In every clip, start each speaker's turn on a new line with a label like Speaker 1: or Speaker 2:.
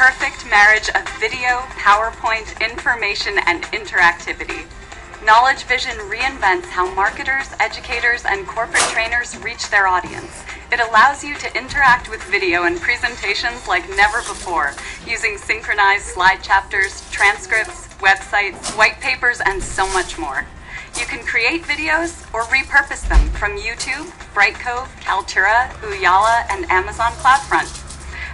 Speaker 1: perfect marriage of video, PowerPoint, information, and interactivity. Knowledge Vision reinvents how marketers, educators, and corporate trainers reach their audience. It allows you to interact with video and presentations like never before, using synchronized slide chapters, transcripts, websites, white papers, and so much more. You can create videos or repurpose them from YouTube, Brightcove, Kaltura, Ooyala, and Amazon CloudFront.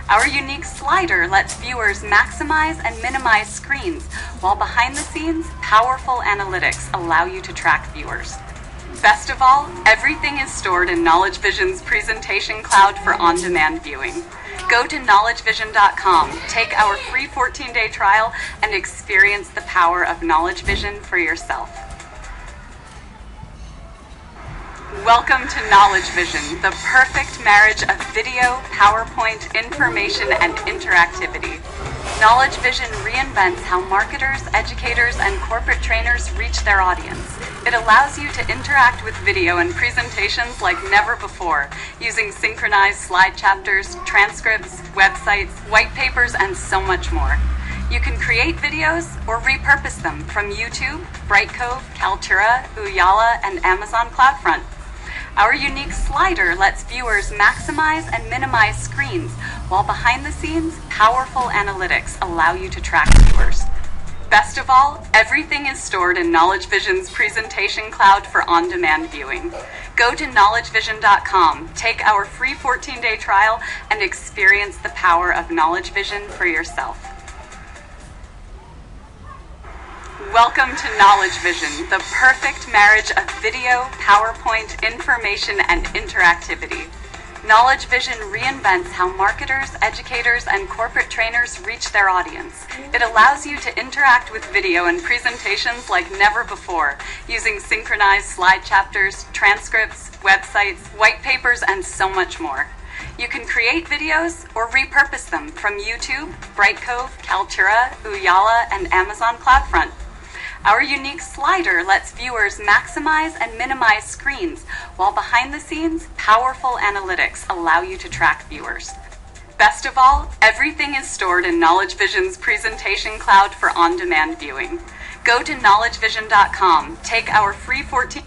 Speaker 1: Our unique slider lets viewers maximize and minimize screens, while behind the scenes, powerful analytics allow you to track viewers. Best of all, everything is stored in Knowledge Vision's presentation cloud for on-demand viewing. Go to knowledgevision.com, take our free 14-day trial, and experience the power of Knowledge Vision for yourself. Welcome to Knowledge Vision, the perfect marriage of video, PowerPoint, information, and interactivity. Knowledge Vision reinvents how marketers, educators, and corporate trainers reach their audience. It allows you to interact with video and presentations like never before, using synchronized slide chapters, transcripts, websites, white papers, and so much more. You can create videos or repurpose them from YouTube, Brightcove, Kaltura, Ooyala, and Amazon CloudFront. Our unique slider lets viewers maximize and minimize screens, while behind the scenes, powerful analytics allow you to track viewers. Best of all, everything is stored in Knowledge Vision's presentation cloud for on-demand viewing. Go to knowledgevision.com, take our free 14-day trial, and experience the power of Knowledge Vision for yourself. Welcome to Knowledge Vision, the perfect marriage of video, PowerPoint, information, and interactivity. Knowledge Vision reinvents how marketers, educators, and corporate trainers reach their audience. It allows you to interact with video and presentations like never before, using synchronized slide chapters, transcripts, websites, white papers, and so much more. You can create videos or repurpose them from YouTube, Brightcove, Kaltura, Ooyala, and Amazon CloudFront. Our unique slider lets viewers maximize and minimize screens, while behind the scenes, powerful analytics allow you to track viewers. Best of all, everything is stored in Knowledge Vision's presentation cloud for on-demand viewing. Go to knowledgevision.com, take our free 14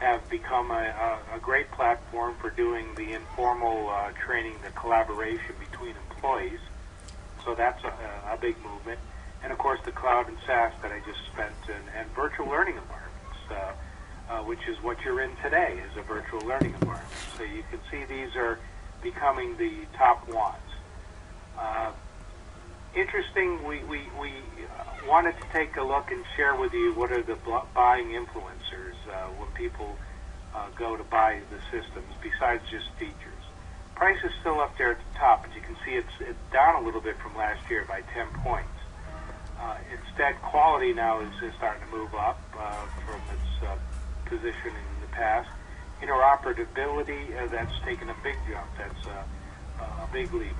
Speaker 2: have become a great platform for doing the informal training, the collaboration between employees. So that's a big movement. And of course the cloud and SaaS that I just spent, and virtual learning environments, which is what you're in today, is a virtual learning environment. So you can see these are becoming the top ones. Interesting, we wanted to take a look and share with you what are the buying influencers when people go to buy the systems, besides just features. Price is still up there at the top, but you can see it's down a little bit from last year by 10 points. Instead, quality now is starting to move up from its position in the past. Interoperability, that's taken a big jump. That's a big leap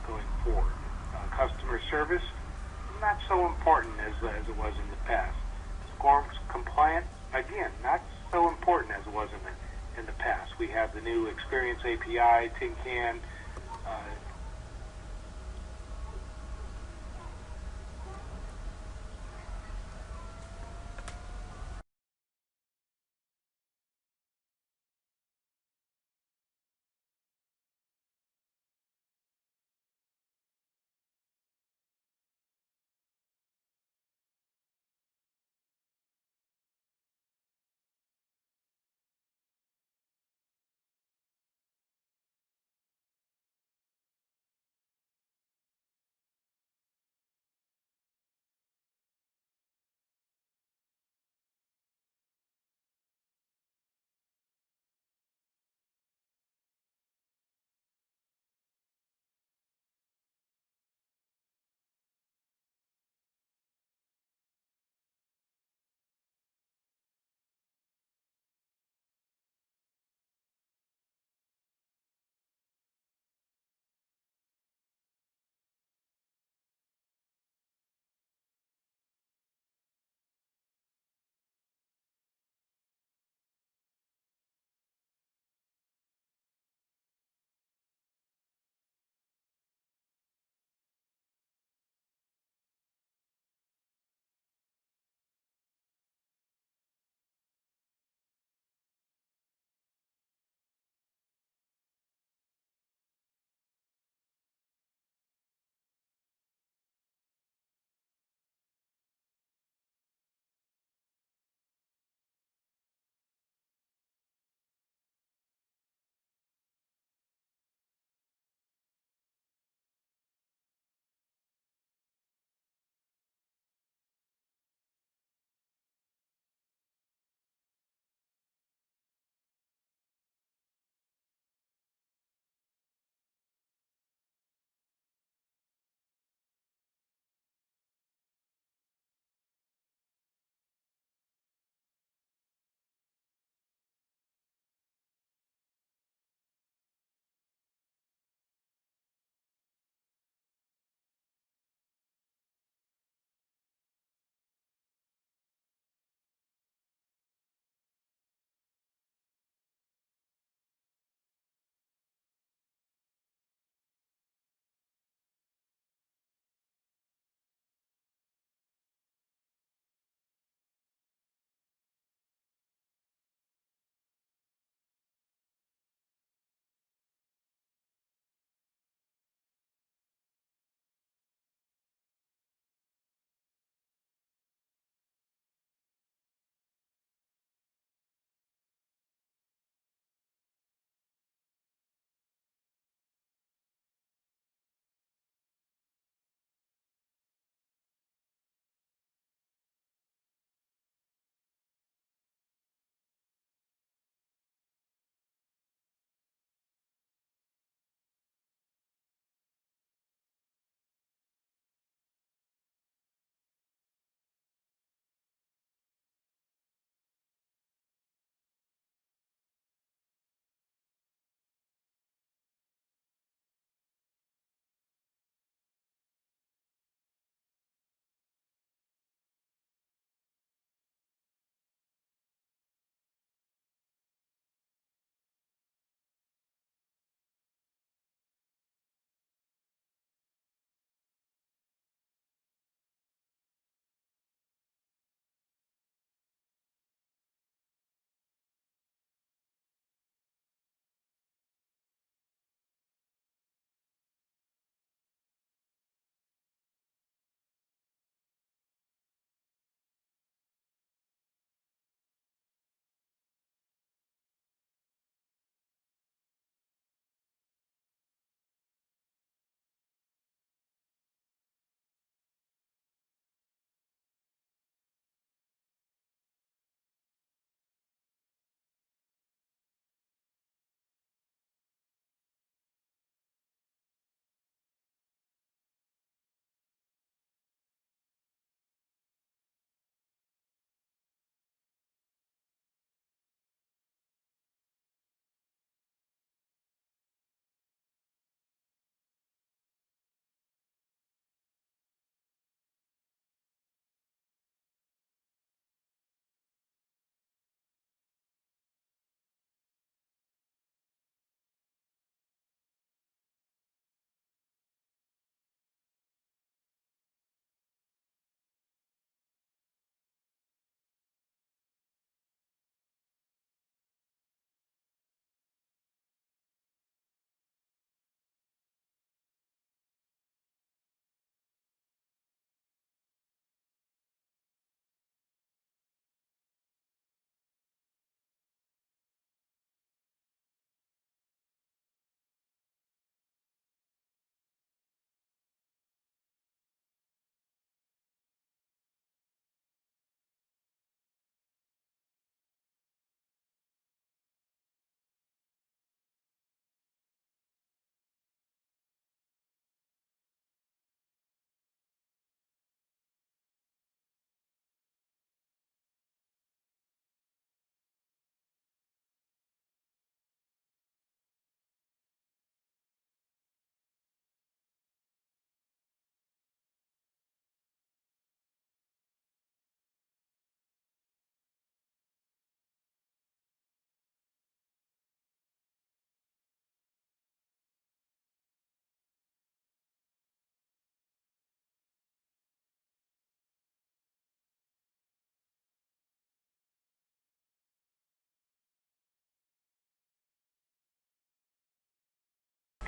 Speaker 2: going forward. Customer service, not so important as it was in the past. Score compliant, again, not so important as it was in the past. We have the new Experience API, Tin Can,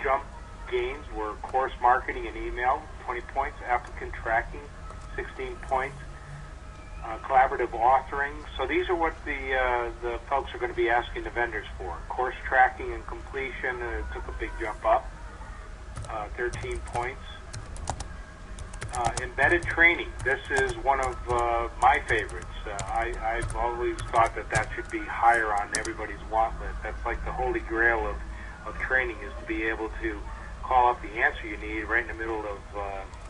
Speaker 2: jump gains were course marketing and email, 20 points, applicant tracking, 16 points, collaborative authoring. So these are what the folks are going to be asking the vendors for. Course tracking and completion took a big jump up, 13 points. Embedded training. This is one of my favorites. I've always thought that should be higher on everybody's want list. That's like the holy grail of training, is to be able to call up the answer you need right in the middle of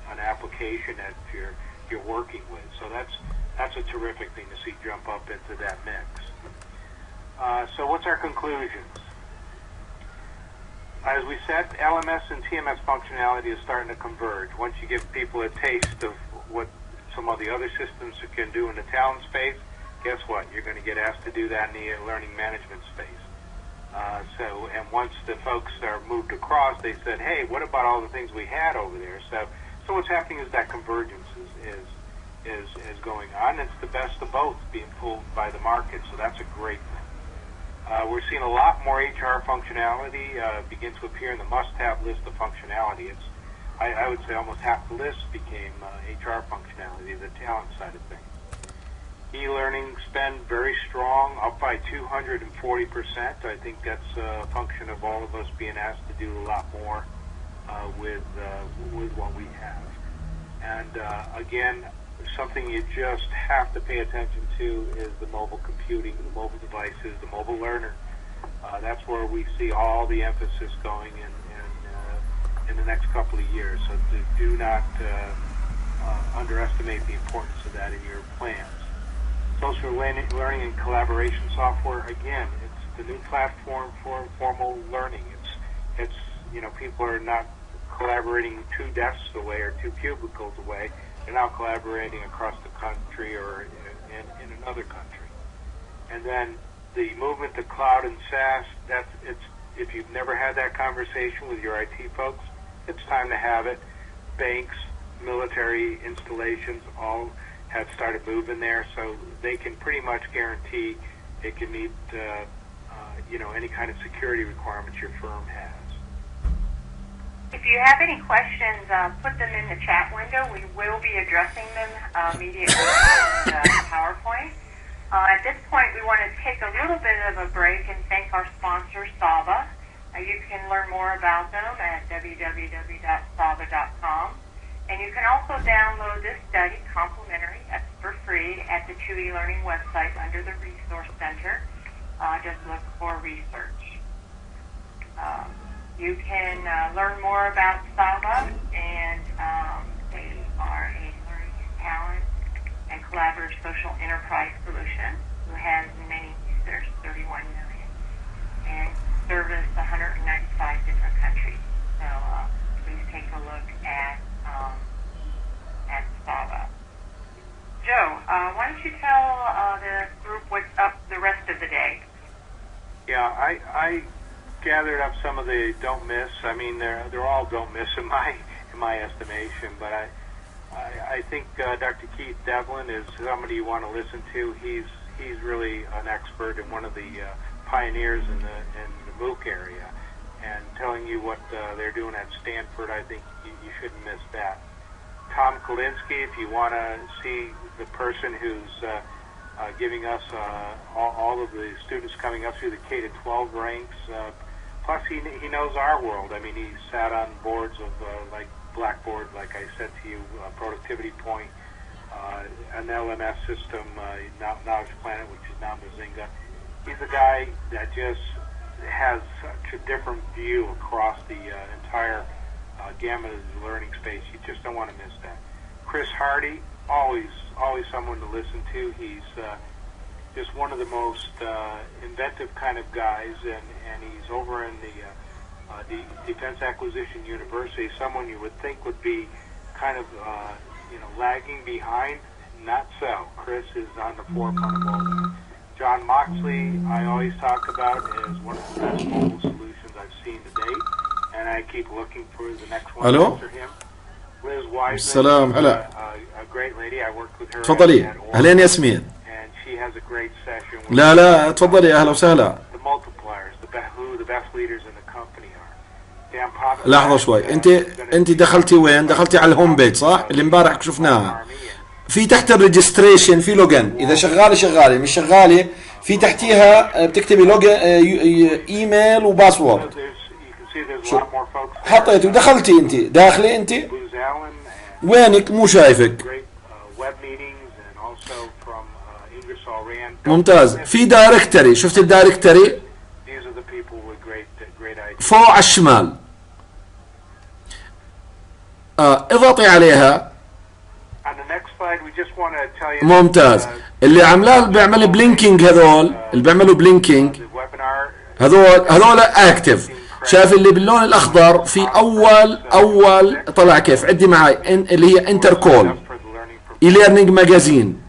Speaker 2: an application that you're working with. So that's a terrific thing to see jump up into that mix. So what's our conclusions? As we said, LMS and TMS functionality is starting to converge. Once you give people a taste of what some of the other systems can do in the talent space, guess what? You're going to get asked to do that in the learning management space. And once the folks are moved across, they said, hey, what about all the things we had over there? So what's happening is that convergence is going on. It's the best of both being pulled by the market, so that's a great thing. We're seeing a lot more HR functionality begin to appear in the must-have list of functionality. I would say almost half the list became HR functionality, the talent side of things. E-learning spend very strong, up by 240%. I think that's a function of all of us being asked to do a lot more with what we have. And again, something you just have to pay attention to is the mobile computing, the mobile devices, the mobile learner. That's where we see all the emphasis going in the next couple of years. So do not underestimate the importance of that in your plans. Social learning and collaboration software, again, it's the new platform for formal learning. It's people are not collaborating 2 desks away or 2 cubicles away. They're now collaborating across the country or in another country. And then the movement to cloud and SaaS, if you've never had that conversation with your IT folks, it's time to have it. Banks, military installations all have started moving there, so they can pretty much guarantee it can meet any kind of security requirements your firm has.
Speaker 3: If you have any questions, put them in the chat window. We will be addressing them immediately in the PowerPoint. At this point, we want to take a little bit of a break and thank our sponsor, Saba. You can learn more about them at www.saba.com. And you can also download this study complimentary for free at the 2 Learning website under the Resource Center. Just look for research. You can learn more about Saba, and they are a learning, talent, and collaborative social enterprise solution who has many users, 31 million, and service 195 different countries. So please take a look at Saba. Joe, why don't you tell the group what's up the rest of the day?
Speaker 2: Yeah, I gathered up some of the don't miss. I mean, they're all don't miss in my estimation, but I think Dr. Keith Devlin is somebody you want to listen to. He's really an expert and one of the pioneers in the MOOC area, and telling you what they're doing at Stanford. I think you shouldn't miss that. Tom Kalinsky, if you want to see the person who's giving us all of the students coming up through the K-12 ranks. Plus, he knows our world. I mean, he sat on boards of like Blackboard, like I said to you, Productivity Point, an LMS system, Knowledge Planet, which is now Bazinga. He's a guy that just has such a different view across the entire gamut of the learning space. You just don't want to miss that. Chris Hardy, always someone to listen to. He's just one of the most inventive kind of guys, and he's over in the Defense Acquisition University, someone you would think would be kind of lagging behind. Not so. Chris is on the forefront of all that. John Moxley, I always talk about as one of the best mobile solutions I've seen to date, and I keep looking for the next one after him. Liz Wiseman,
Speaker 4: السلام هلا.
Speaker 2: a great lady. I worked with her.
Speaker 4: تفضلي. أهلين ياسمين.
Speaker 2: And she has a great session.
Speaker 4: لا تفضلي أهلا وسهلا.
Speaker 2: The multipliers, who the best leaders in the company are.
Speaker 4: لحظة شوي، انت دخلتي وين؟ دخلتي على الهوم بيج صح؟ اللي امبارح شفناها. في تحت الريجستريشن في لوجن، اذا شغالة مش شغالة في تحتيها بتكتبي لوجن ايميل وباسورد. حطيتي ودخلتي انت، داخلة انت وينك؟ مو شايفك. ممتاز. في دايركتري، شفت الدايركتري فوق على الشمال، اضغطي عليها. ممتاز. اللي عملاه اللي بيعمل بلينكينج، هذول اللي بيعملوا بلينكينج هذول اكتف. شايف اللي باللون الاخضر في اول طلع كيف؟ عدي معي اللي هي انتركول Elearning ماجازين.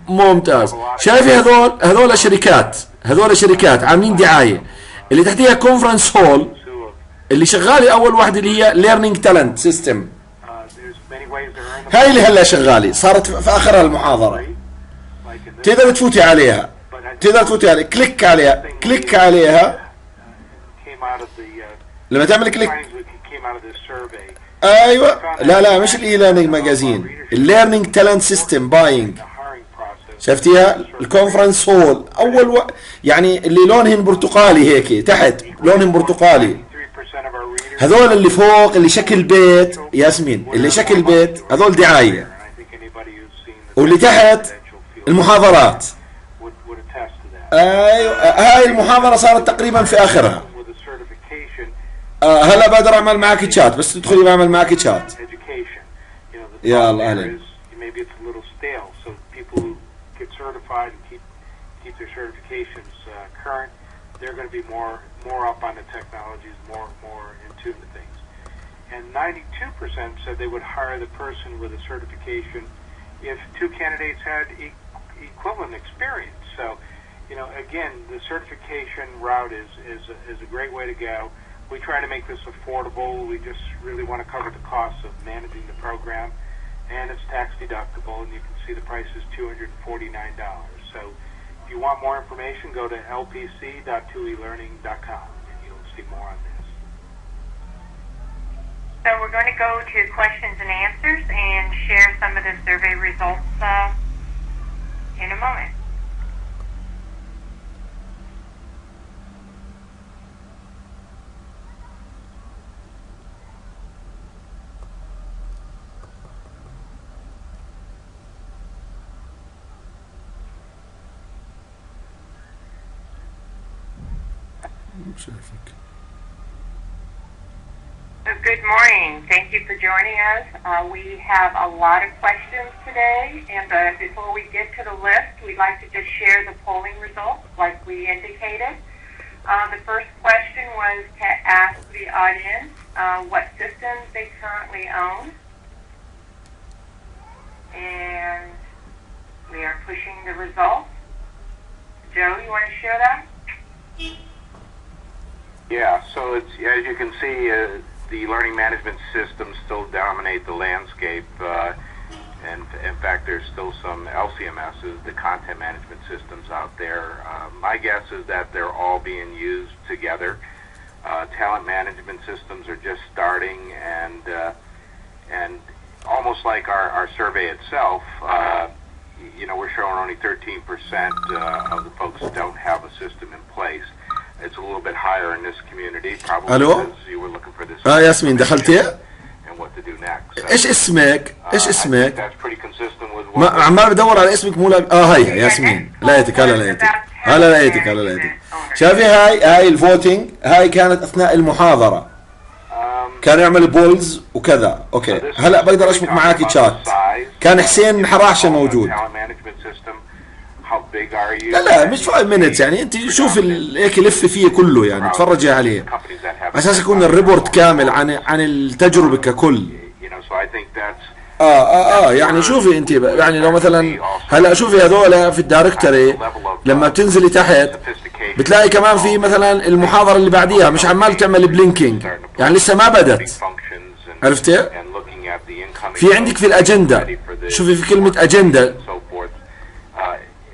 Speaker 4: ممتاز. شايفي هذول شركات عاملين دعايه. اللي تحتيها كونفرنس هول اللي شغاله اول واحده اللي هي Learning Talent System، هاي اللي هلا شغاله، صارت في اخرها المحاضره. تقدر تفوتي عليها، كليك عليها لما تعمل كليك. ايوه، لا مش الاي-ليرنينج ماجازين، الليرنينج تالنت سيستم باينج. شفتيها؟ الكونفرنس هول يعني اللي لونهن برتقالي هيك تحت، لونهن برتقالي. هذول اللي فوق اللي شكل بيت ياسمين، اللي شكل بيت هذول دعايه، واللي تحت المحاضرات. ايوه، هاي المحاضره صارت تقريبا في اخرها. هلا بقدر اعمل معك تشات، بس تدخلي بعمل معك تشات. يلا اهلا.
Speaker 2: And 92% said they would hire the person with a certification if two candidates had equivalent experience. So, again, the certification route is a great way to go. We try to make this affordable. We just really want to cover the costs of managing the program, and it's tax deductible, and you can see the price is $249. So if you want more information, go to lpc.2elearning.com, and you'll see more on this.
Speaker 3: So we're going to go to questions and answers and share some of the survey results in a moment. Good morning. Thank you for joining us. We have a lot of questions today, and before we get to the list, we'd like to just share the polling results like we indicated. The first question was to ask the audience what systems they currently own, and we are pushing the results. Joe, you want to share that?
Speaker 2: Yeah, so it's, as you can see, the learning management systems still dominate the landscape, and in fact there's still some LCMSs, the content management systems out there. My guess is that they're all being used together. Talent management systems are just starting, and almost like our survey itself, we're showing only 13% of the folks don't have a system in place. It's a little bit higher in this community, probably because you were looking for this.
Speaker 4: ياسمين دخلتي؟
Speaker 2: And what to do next.
Speaker 4: ايش اسمك؟
Speaker 2: That's pretty consistent with what.
Speaker 4: عمال بدور على اسمك مو هي ياسمين. لقيتك. هلا لقيتك. شايفي هاي الفوتينج، هاي كانت اثناء المحاضرة. كان يعمل بولز وكذا. اوكي، هلا بقدر اشبك معاك تشات. كان حسين حراشة موجود. لا مش 5 minutes، يعني انت شوف هيك لف فيه كله، يعني تفرجي عليه اساس يكون الريبورت كامل عن التجربه ككل. يعني شوفي انت يعني لو مثلا هلا شوفي هذول في الدايركتوري لما بتنزلي تحت بتلاقي كمان في مثلا المحاضره اللي بعديها مش عمال تعمل بلينكينج، يعني لسه ما بدت. عرفتي؟ في عندك في الاجنده، شوفي في كلمه اجنده.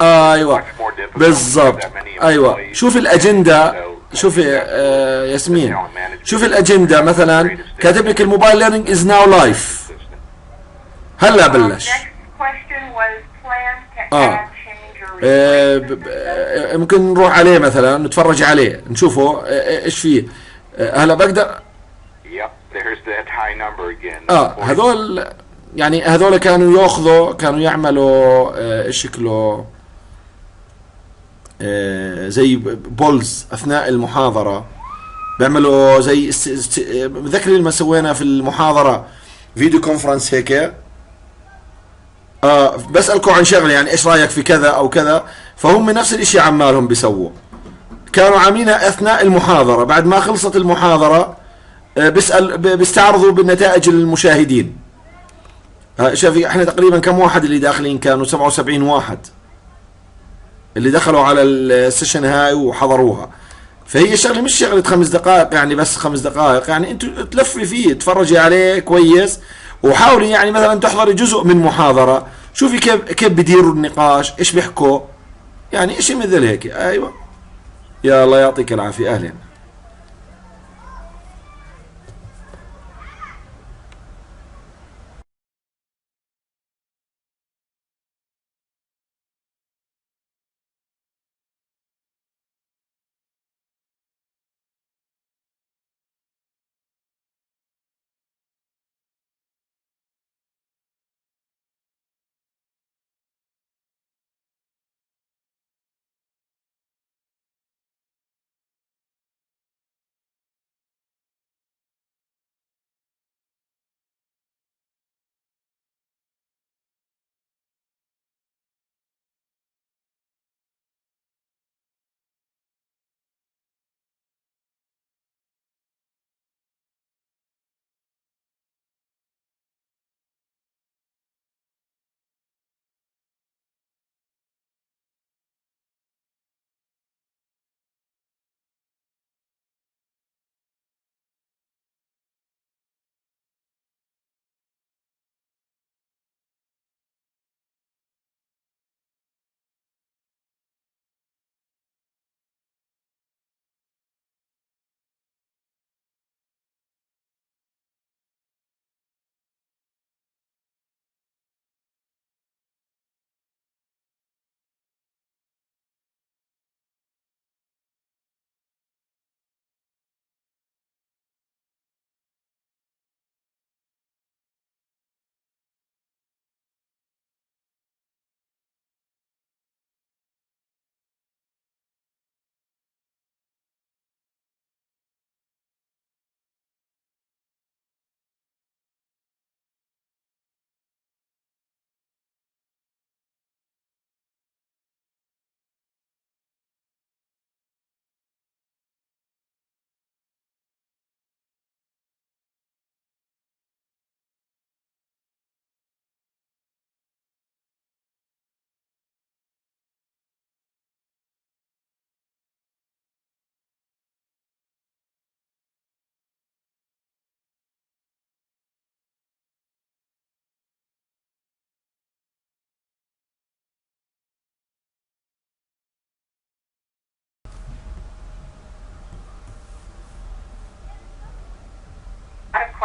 Speaker 4: ايوه بالضبط، ايوه شوف الاجنده شوفي ياسمين، شوفي الاجنده مثلا كاتب لك الموبايل ليرنينج از ناو لايف، هلا بلش. ممكن نروح عليه مثلا نتفرج عليه نشوفه ايش فيه. هلا بقدر هذول يعني هذول كانوا ياخذوا، كانوا يعملوا ايش شكله زي بولز اثناء المحاضره، بيعملوا زي متذكرين لما سوينا في المحاضره فيديو كونفرنس هيك، بسألكم عن شغله يعني ايش رايك في كذا او كذا، فهم نفس الاشي عمالهم بيسووا، كانوا عاملينها اثناء المحاضره، بعد ما خلصت المحاضره بيستعرضوا بالنتائج للمشاهدين. شوفي احنا تقريبا كم واحد اللي داخلين؟ كانوا 77 واحد اللي دخلوا على السيشن هاي وحضروها. فهي شغله مش شغله 5 دقائق يعني، بس 5 دقائق يعني انتوا تلفي فيه تفرجي عليه كويس، وحاولي يعني مثلا تحضري جزء من محاضره، شوفي كيف بديروا النقاش، ايش بيحكوا، يعني اشي مثل هيك. ايوه يا الله يعطيك العافيه. اهلا.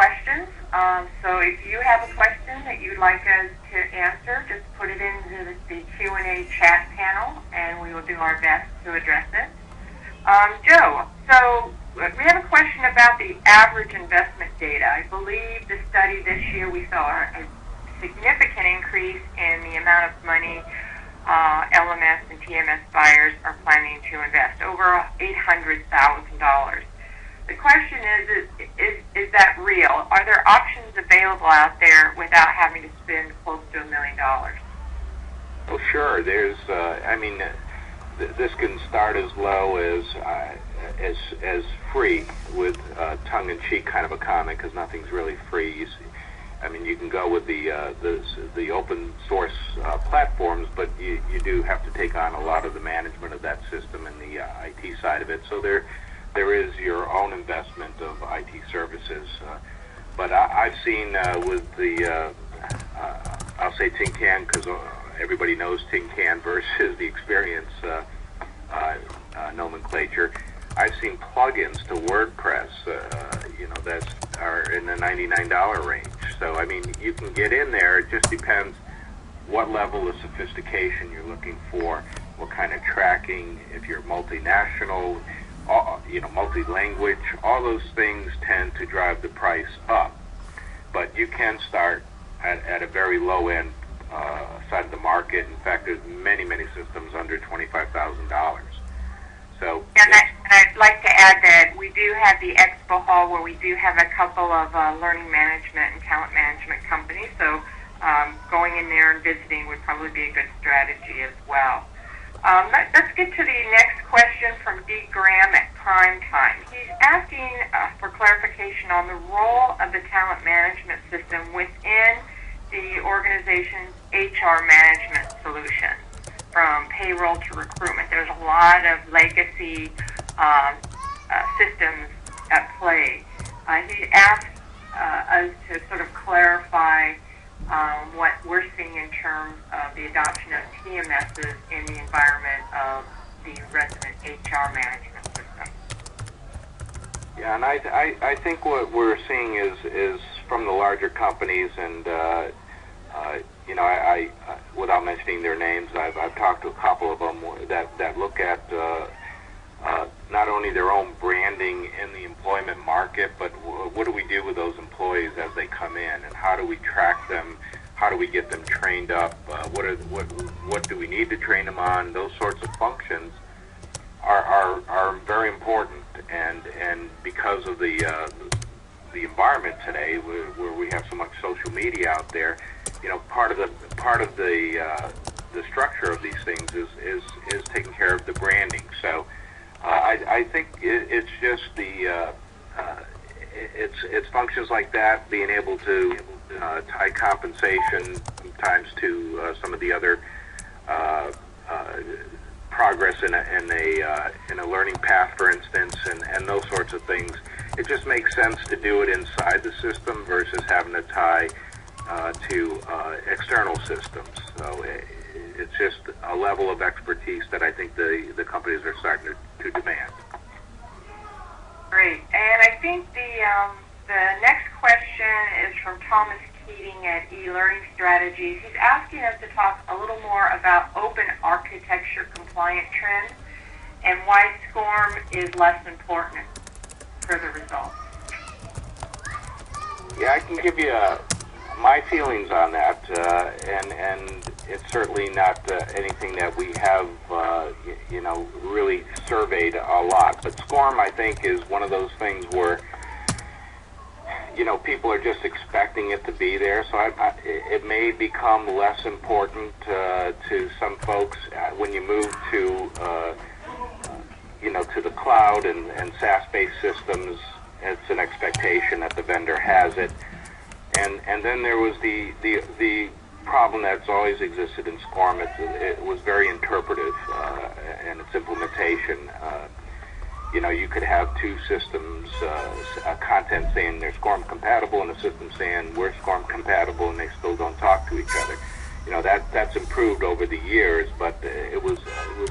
Speaker 3: Questions. So if you have a question that you'd like us to answer, just put it into the Q&A chat panel, and we will do our best to address it. Joe, so we have a question about the average investment data. I believe the study this year we saw a significant increase in the amount of money LMS and TMS buyers are planning to invest, over $800,000. The question is that real? Are there options available out there without having to spend close to $1 million?
Speaker 2: Oh, sure. There's, this can start as low as free with tongue-in-cheek kind of a comment, because nothing's really free. You can go with the open source platforms, but you do have to take on a lot of the management of that system and the IT side of it. So there is your own investment of IT services. But I've seen with the, I'll say Tin Can, because everybody knows Tin Can versus the experience nomenclature. I've seen plugins to WordPress, that are in the $99 range. So, I mean, you can get in there. It just depends what level of sophistication you're looking for, what kind of tracking, if you're multinational, multi-language. All those things tend to drive the price up. But you can start at a very low end side of the market. In fact, there's many systems under $25,000. So,
Speaker 3: and I'd like to add that we do have the Expo Hall where we do have a couple of learning management and talent management companies. So going in there and visiting would probably be a good strategy as well. Let's get to the next question from D. Graham at Prime Time. He's asking for clarification on the role of the talent management system within the organization's HR management solution, from payroll to recruitment. There's a lot of legacy systems at play. He asked us to sort of clarify what we're seeing in terms of the adoption of TMSs in the environment of the resident HR management system.
Speaker 2: Yeah, and I think what we're seeing is from the larger companies, and I without mentioning their names, I've talked to a couple of them that look at not only their own branding in the employment market, but what do we do with those employees as they come in, and how do we track them? How do we get them trained up? What do we need to train them on? Those sorts of functions are very important, and because of the environment today, where we have so much social media out there, part of the structure of these things is taking care of the branding. So I think it's just it's functions like that, being able to tie compensation sometimes to some of the other progress in a learning path, for instance, and those sorts of things. It just makes sense to do it inside the system versus having to tie to external systems. So it's just a level of expertise that I think the companies are starting to demand.
Speaker 3: Great. And I think the next question is from Thomas Keating at eLearning Strategies. He's asking us to talk a little more about open architecture compliant trends and why SCORM is less important for the results.
Speaker 2: Yeah, I can give you my feelings on that, and it's certainly not anything that we have, really surveyed a lot. But SCORM, I think, is one of those things where, people are just expecting it to be there. So it may become less important to some folks when you move to, to the cloud and SaaS-based systems. It's an expectation that the vendor has it. And then there was the problem that's always existed in SCORM. It was very interpretive in its implementation. You could have two systems, content saying they're SCORM compatible, and a system saying we're SCORM compatible, and they still don't talk to each other. That's improved over the years, but it was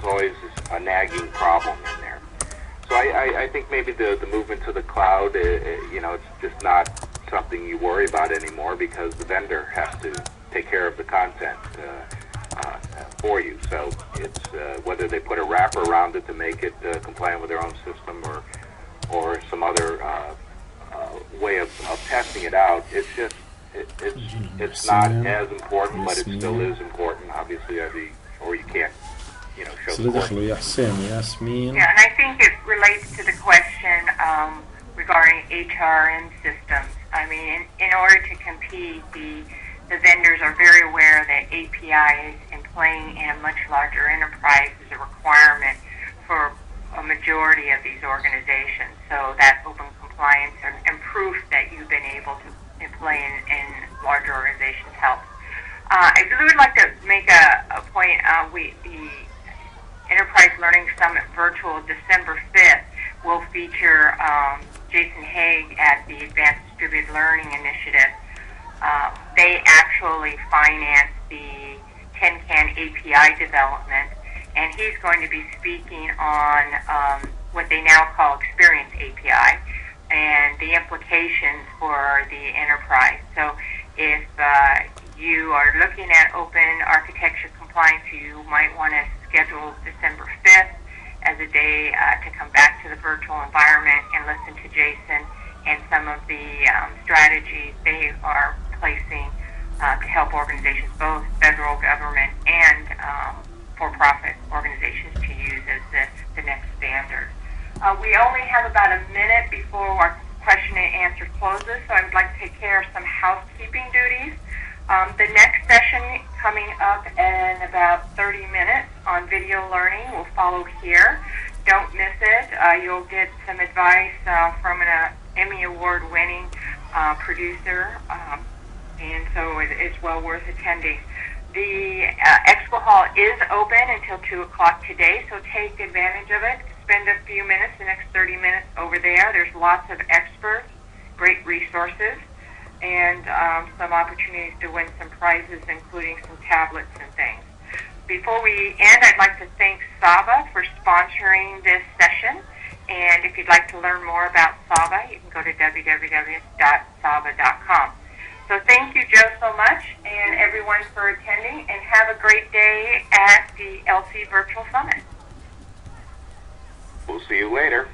Speaker 2: always a nagging problem in there. So I think maybe the movement to the cloud, it's just not something you worry about anymore, because the vendor has to take care of the content for you. So it's whether they put a wrapper around it to make it compliant with their own system, or some other way of testing it out. It's just it's not as important, but it still is important. Obviously, or you can't show support.
Speaker 3: Yeah, and I think it relates to the question regarding HRM systems. I mean, in order to compete, the vendors are very aware that APIs and playing in a much larger enterprise is a requirement for a majority of these organizations. So that open compliance and proof that you've been able to play in larger organizations helps. I really would like to make a point. The Enterprise Learning Summit Virtual, December 5th, will feature Jason Haig at the Advanced Distributed Learning Initiative. They actually finance the TenCan API development, and he's going to be speaking on what they now call Experience API, and the implications for the enterprise. So if you are looking at open architecture compliance, you might want to schedule December 5th as a day to come back to the virtual environment and listen to Jason and some of the strategies they are placing to help organizations, both federal government and for-profit organizations, to use as the next standard. We only have about a minute before our question and answer closes, so I would like to take care of some housekeeping duties. The next session coming up in about 30 minutes on video learning will follow here. Don't miss it. You'll get some advice from an Emmy Award-winning producer, and so it's well worth attending. The Expo Hall is open until 2 o'clock today, so take advantage of it. Spend a few minutes, the next 30 minutes over there. There's lots of experts, great resources, and some opportunities to win some prizes, including some tablets and things. Before we end, I'd like to thank Saba for sponsoring this session. And if you'd like to learn more about Saba, you can go to www.saba.com. So thank you, Joe, so much, and everyone for attending, and have a great day at the ELCE Virtual Summit.
Speaker 5: We'll see you later.